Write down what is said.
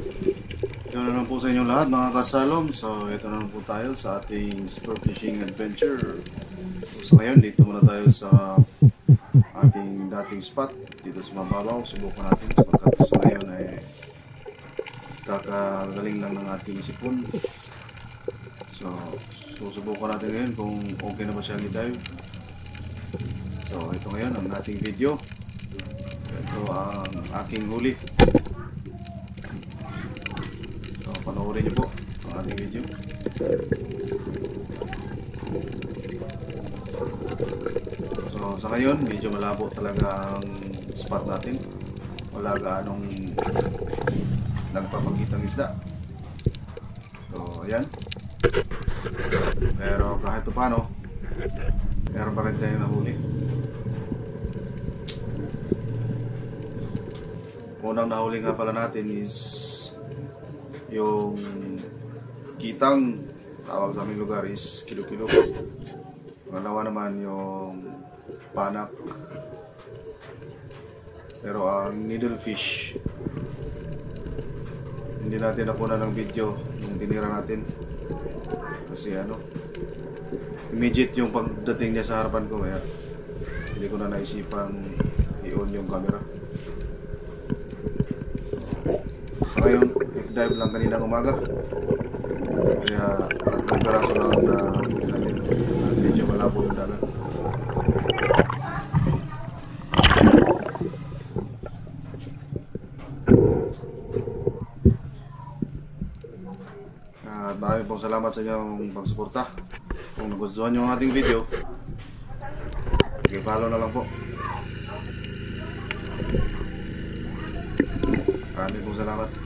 Ito na lang po sa inyong lahat mga kasalom. So ito na lang po tayo sa ating sport fishing adventure. So ngayon dito muna tayo sa ating dating spot dito sa mababaw. Subukan natin sapagkat sa ngayon ay kakagaling lang ng ating sipon. So susubukan natin ngayon kung okay na ba siyang i-dive. So ito ngayon ang ating video. Ito ang aking huli. So panoorin niyo po ang ating video. So sa ngayon medyo malabo talaga ang spot natin. Wala gaanong nagpapakitang isda. So ayan. Pero kahit paano meron pa rin tayo nahuli. Unang nahuli nga pala natin is yung kitang, tawag sa aming lugar is kilo-kilo. Pangalawa naman yung panak. Pero ang needlefish, hindi natin nakuha ng video nung tinira natin. Kasi immediate yung pagdating niya sa harapan ko, kaya hindi ko na naisipan i-on yung camera. So ngayon, dive lang kaninang umaga. Kaya tatlong peraso lang na natin. Medyo malabo yung dagat. At maraming pong salamat sa inyong pagsuporta. Kung nagustuhan nyo ang ating video, i-follow na lang po. Maraming pong salamat.